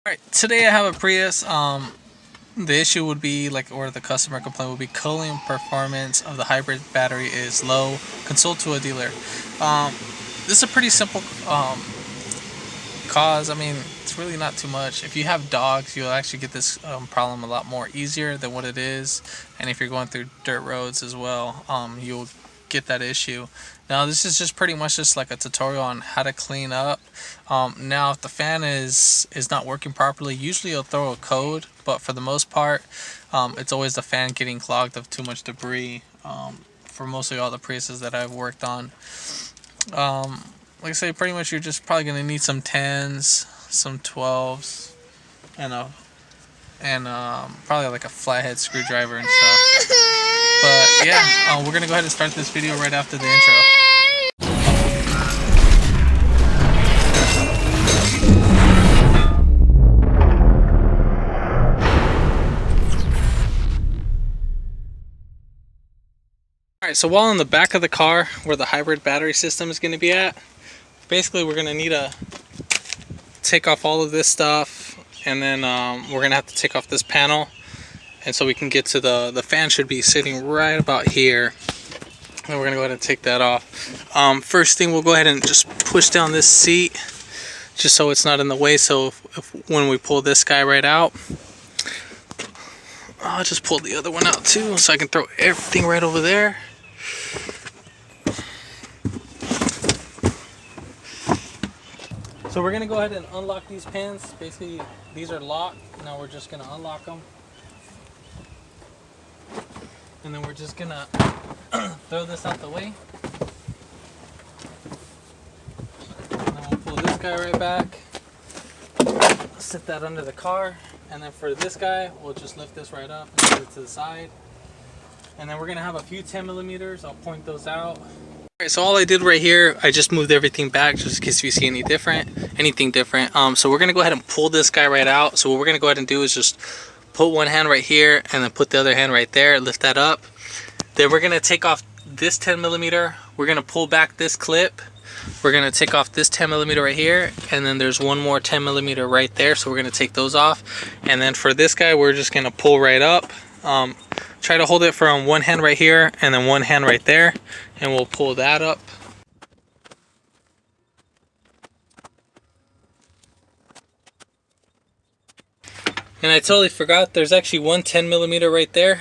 Alright, today I have a Prius. The issue would be, or the customer complaint would be, cooling performance of the hybrid battery is low. Consult to a dealer. This is a pretty simple cause. I mean, it's really not too much. If you have dogs, you'll actually get this problem a lot more easier than what it is. And if you're going through dirt roads as well, you'll get that issue. Now this is just pretty much just like a tutorial on how to clean up. Now if the fan is not working properly, usually it'll throw a code, but for the most part it's always the fan getting clogged of too much debris, for mostly all the Priuses that I've worked on. Like I say, pretty much you're just probably going to need some 10s, some 12s, and probably like a flathead screwdriver and stuff. But yeah, we're going to go ahead and start this video right after the intro. Alright, so while in the back of the car where the hybrid battery system is going to be at, basically we're going to need to take off all of this stuff, and then we're going to have to take off this panel. And so we can get to the fan should be sitting right about here. And we're going to go ahead and take that off. First thing, we'll go ahead and just push down this seat just so it's not in the way. So when we pull this guy right out, I'll just pull the other one out too so I can throw everything right over there. So we're going to go ahead and unlock these pins. Basically, these are locked. Now we're just going to unlock them. And then we're just going to throw this out the way. And then we'll pull this guy right back. Sit that under the car. And then for this guy, we'll just lift this right up and put it to the side. And then we're going to have a few 10 millimeters. I'll point those out. Alright, so all I did right here, I just moved everything back just in case you see anything different. So we're going to go ahead and pull this guy right out. So what we're going to go ahead and do is just put one hand right here and then put the other hand right there, lift that up. Then we're going to take off this 10 millimeter. We're going to pull back this clip. We're going to take off this 10 millimeter right here, and then there's one more 10 millimeter right there, so we're going to take those off. And then for this guy, we're just going to pull right up. Try to hold it from one hand right here and then one hand right there, and we'll pull that up. And I totally forgot, there's actually one 10 millimeter right there.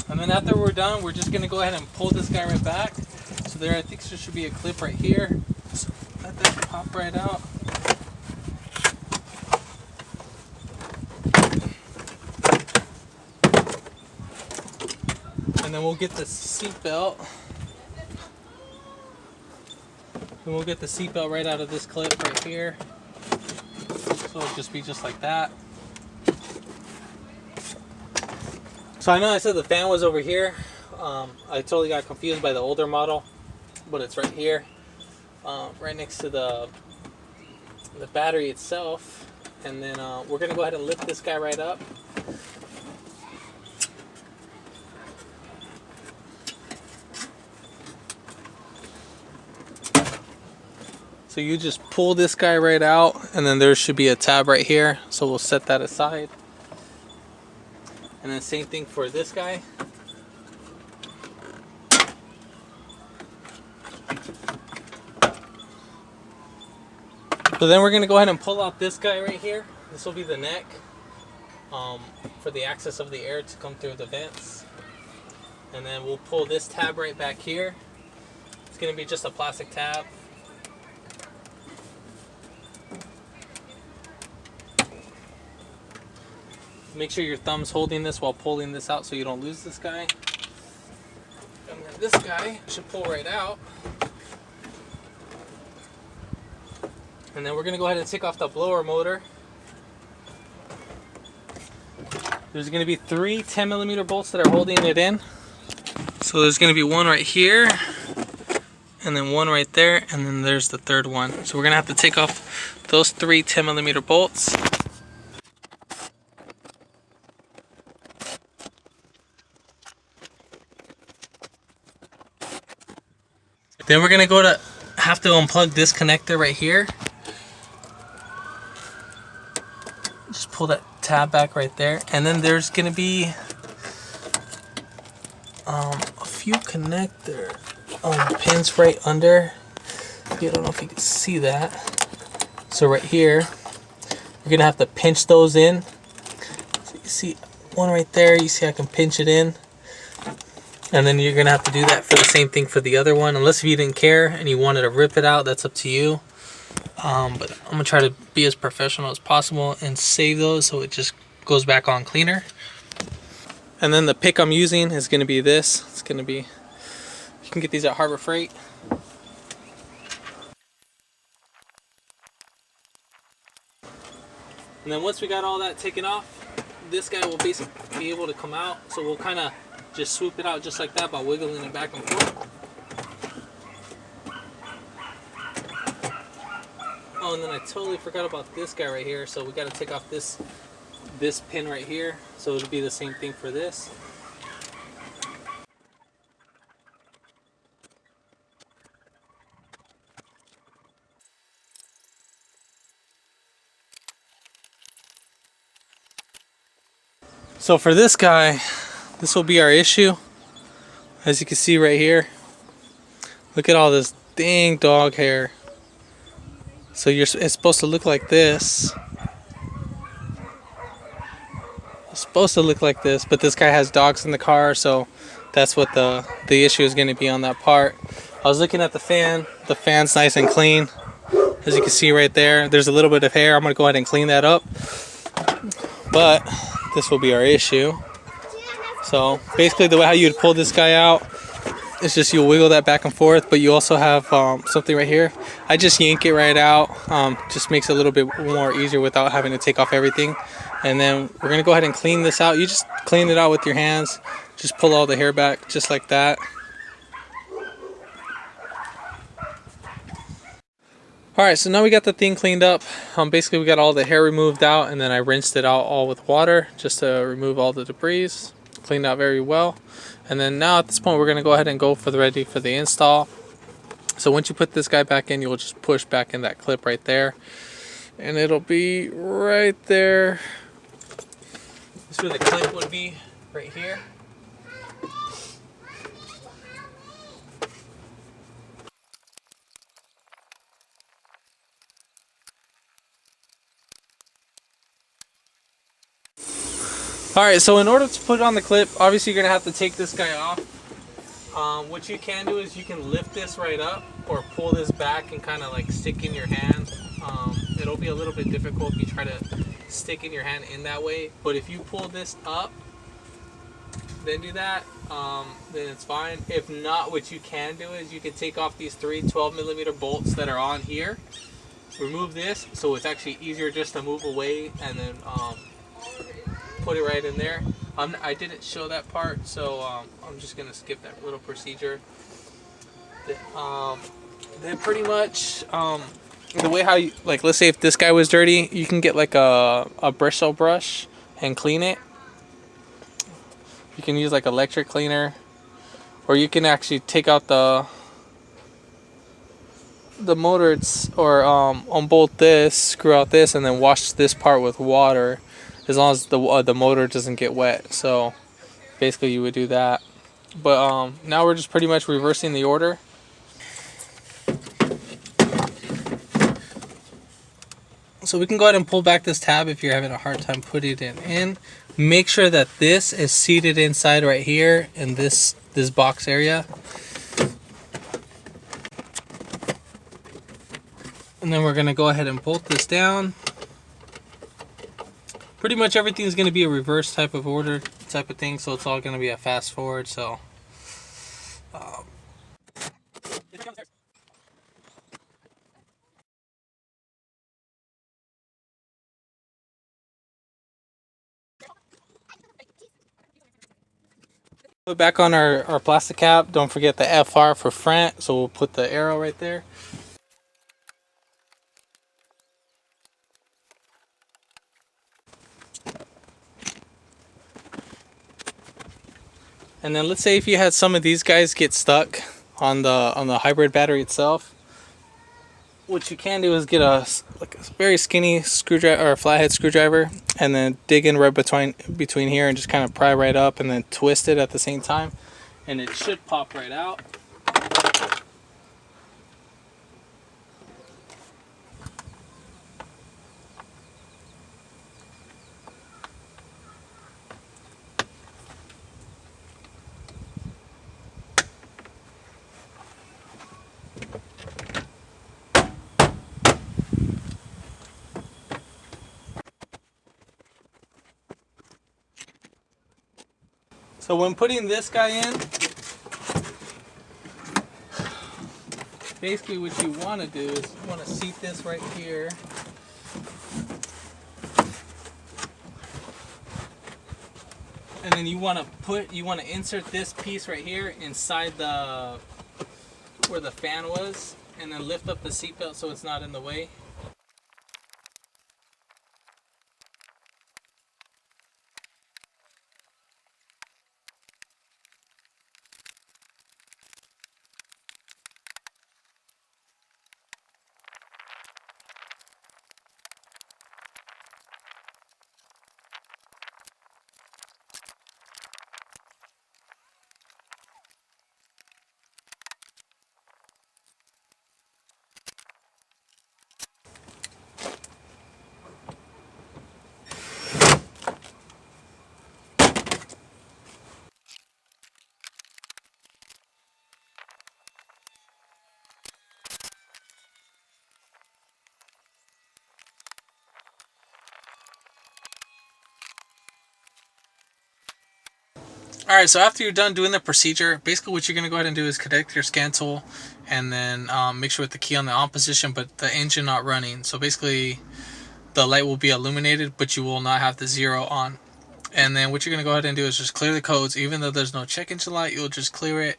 And then after we're done, we're just going to go ahead and pull this guy right back. So there, I think there should be a clip right here. So let that pop right out. And then we'll get the seat belt. And we'll get the seat belt right out of this clip right here. So it'll just be just like that. So I know I said the fan was over here. I totally got confused by the older model, but it's right here, right next to the battery itself. And then we're gonna go ahead and lift this guy right up. So you just pull this guy right out, and then there should be a tab right here. So we'll set that aside. And then same thing for this guy. So then we're going to go ahead and pull out this guy right here. This will be the neck for the access of the air to come through the vents. And then we'll pull this tab right back here. It's going to be just a plastic tab. Make sure your thumb's holding this while pulling this out so you don't lose this guy. And then this guy should pull right out. And then we're going to go ahead and take off the blower motor. There's going to be 3 10 millimeter bolts that are holding it in. So there's going to be one right here, and then one right there, and then there's the third one. So we're going to have to take off those 3 10 millimeter bolts. Then we're gonna have to unplug this connector right here. Just pull that tab back right there, and then there's gonna be a few connector pins right under. I don't know if you can see that. So right here, you're gonna have to pinch those in. So you see one right there. You see I can pinch it in, and then you're gonna have to do that for the same thing for the other one. Unless if you didn't care and you wanted to rip it out, that's up to you. But I'm gonna try to be as professional as possible and save those so it just goes back on cleaner. And then the pick I'm using is gonna be this. It's gonna be, you can get these at Harbor Freight. And then once we got all that taken off, this guy will basically be able to come out. So we'll kind of just swoop it out just like that by wiggling it back and forth. Oh, and then I totally forgot about this guy right here. So we got to take off this pin right here. So it'll be the same thing for this. So for this guy, this will be our issue. As you can see right here, look at all this dang dog hair. So it's supposed to look like this. It's supposed to look like this, but this guy has dogs in the car, so that's what the issue is going to be on that part. I was looking at the fan. The fan's nice and clean. As you can see right there, there's a little bit of hair. I'm going to go ahead and clean that up. But this will be our issue. So basically the way how you'd pull this guy out is just you'll wiggle that back and forth, but you also have something right here. I just yank it right out. Just makes it a little bit more easier without having to take off everything. And then we're going to go ahead and clean this out. You just clean it out with your hands. Just pull all the hair back just like that. Alright, so now we got the thing cleaned up. Basically we got all the hair removed out, and then I rinsed it out all with water just to remove all the debris. Cleaned out very well. And then now at this point we're going to go ahead and go ready for the install. So once you put this guy back in, you'll just push back in that clip right there. And it'll be right there. This is where the clip would be, right here. Alright, so in order to put it on the clip, obviously you're going to have to take this guy off. What you can do is you can lift this right up or pull this back and kind of like stick in your hand. It'll be a little bit difficult if you try to stick in your hand in that way. But if you pull this up, then do that, then it's fine. If not, what you can do is you can take off these 3 12mm bolts that are on here. Remove this so it's actually easier just to move away, and then put it right in there. I didn't show that part, so I'm just gonna skip that little procedure. Then pretty much the way how you, like, let's say if this guy was dirty, you can get like a bristle brush and clean it. You can use like electric cleaner, or you can actually take out the motor, or unbolt this, screw out this, and then wash this part with water, as long as the motor doesn't get wet. So basically you would do that. But now we're just pretty much reversing the order. So we can go ahead and pull back this tab if you're having a hard time putting it in. Make sure that this is seated inside right here in this box area. And then we're going to go ahead and bolt this down. Pretty much everything's going to be a reverse type of order type of thing, so it's all going to be a fast forward. So put back on our plastic cap. Don't forget the FR for front, so we'll put the arrow right there. And then let's say if you had some of these guys get stuck, on the hybrid battery itself, what you can do is get a very skinny screwdriver or a flathead screwdriver, and then dig in right between here and just kind of pry right up, and then twist it at the same time, and it should pop right out. So when putting this guy in, basically what you want to do is you want to seat this right here. And then you want to insert this piece right here inside where the fan was, and then lift up the seatbelt so it's not in the way. Alright, so after you're done doing the procedure, basically what you're going to go ahead and do is connect your scan tool, and then make sure with the key on the on position, but the engine not running. So basically the light will be illuminated, but you will not have the 0 on. And then what you're going to go ahead and do is just clear the codes. Even though there's no check engine light, you'll just clear it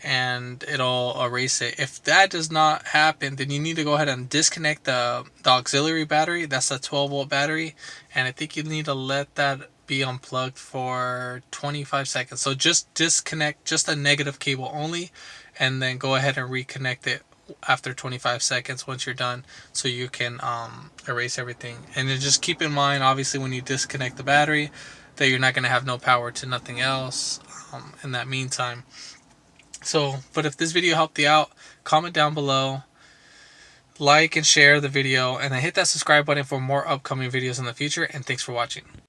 and it'll erase it. If that does not happen, then you need to go ahead and disconnect the auxiliary battery. That's a 12-volt battery, and I think you need to let that be unplugged for 25 seconds. So just disconnect just the negative cable only, and then go ahead and reconnect it after 25 seconds once you're done, so you can erase everything. And then just keep in mind, obviously, when you disconnect the battery, that you're not going to have no power to nothing else in that meantime. So, but if this video helped you out, comment down below, like and share the video, and then hit that subscribe button for more upcoming videos in the future. And thanks for watching.